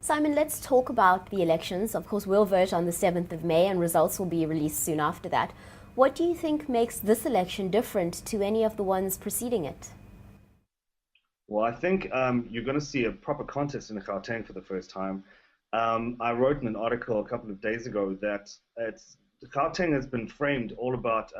Simon, let's talk about the elections. Of course, we'll vote on the 7th of May and results will be released soon after that. What do you think makes this election different to any of the ones preceding it? Well, I think you're going to see a proper contest in Gauteng for the first time. I wrote in an article a couple of days ago that Gauteng has been framed all about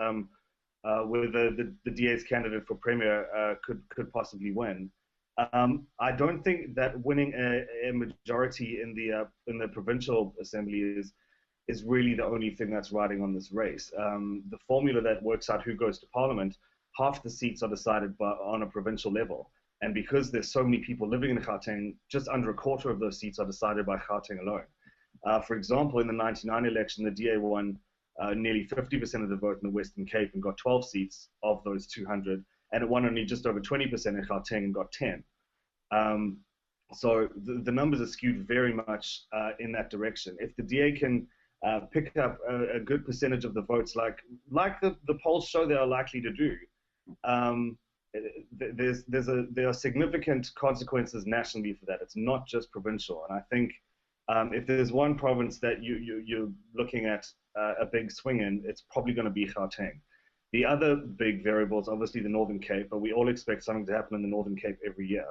whether the DA's candidate for premier could possibly win. I don't think that winning a majority in the provincial assembly is really the only thing that's riding on this race. The formula that works out who goes to parliament, half the seats are decided on a provincial level. And because there's so many people living in Gauteng, just under a quarter of those seats are decided by Gauteng alone. For example, in the 99 election, the DA won nearly 50% of the vote in the Western Cape and got 12 seats of those 200, and it won only just over 20% in Gauteng and got 10. So the numbers are skewed very much in that direction. If the DA can pick up a good percentage of the votes, like the polls show they are likely to do, there are significant consequences nationally for that. It's not just provincial, and I think if there's one province that you're looking at a big swing in, it's probably going to be Gauteng. The other big variable is obviously the Northern Cape, but we all expect something to happen in the Northern Cape every year.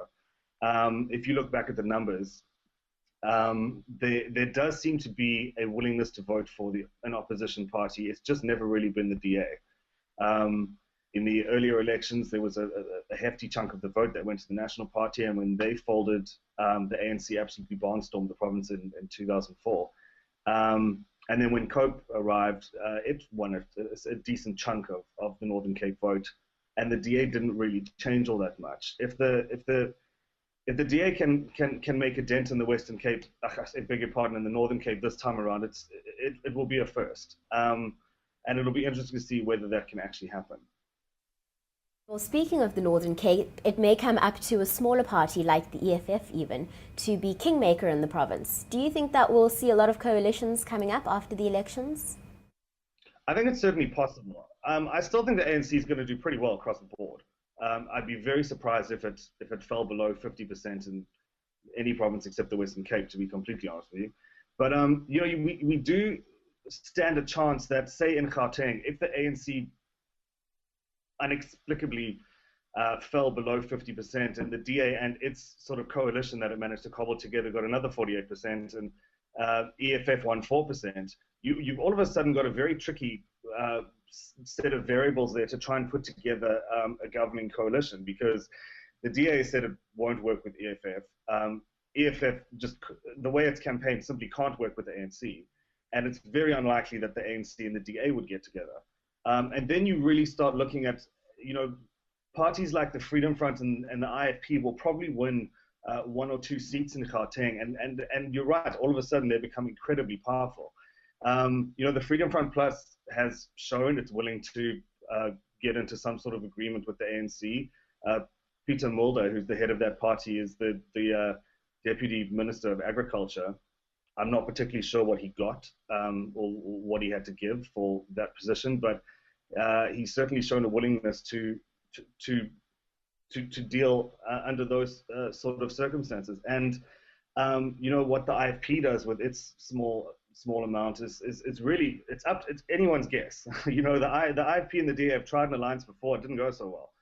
If you look back at the numbers, there does seem to be a willingness to vote for an opposition party. It's just never really been the DA. In the earlier elections, there was a hefty chunk of the vote that went to the National Party, and when they folded, the ANC absolutely barnstormed the province in 2004. And then when Cope arrived, it won a decent chunk of the Northern Cape vote, and the DA didn't really change all that much. If the DA can make a dent in the Western Cape, I beg your pardon, in the Northern Cape this time around, it will be a first, and it'll be interesting to see whether that can actually happen. Well, speaking of the Northern Cape, it may come up to a smaller party like the EFF even to be kingmaker in the province. Do you think that we'll see a lot of coalitions coming up after the elections? I think it's certainly possible. I still think the ANC is going to do pretty well across the board. I'd be very surprised if it fell below 50% in any province except the Western Cape, to be completely honest with you. But we do stand a chance that, say, in Gauteng, if the ANC inexplicably fell below 50%, and the DA and its sort of coalition that it managed to cobble together got another 48%, and EFF won 4%, you've all of a sudden got a very tricky set of variables there to try and put together a governing coalition, because the DA said it won't work with EFF. EFF, just the way it's campaigned, simply can't work with the ANC, and it's very unlikely that the ANC and the DA would get together. And then you really start looking at, parties like the Freedom Front and the IFP will probably win one or two seats in Gauteng, and you're right, all of a sudden they become incredibly powerful. The Freedom Front Plus has shown it's willing to get into some sort of agreement with the ANC. Peter Mulder, who's the head of that party, is the Deputy Minister of Agriculture. I'm not particularly sure what he got or what he had to give for that position, but he's certainly shown a willingness to deal under those sort of circumstances. And what the IFP does with its small amount is really it's anyone's guess. The IFP and the DA have tried an alliance before; it didn't go so well.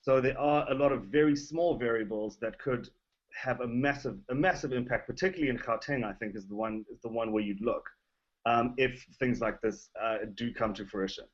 So there are a lot of very small variables that could have a massive impact, particularly in Gauteng. I think is the one where you'd look if things like this do come to fruition.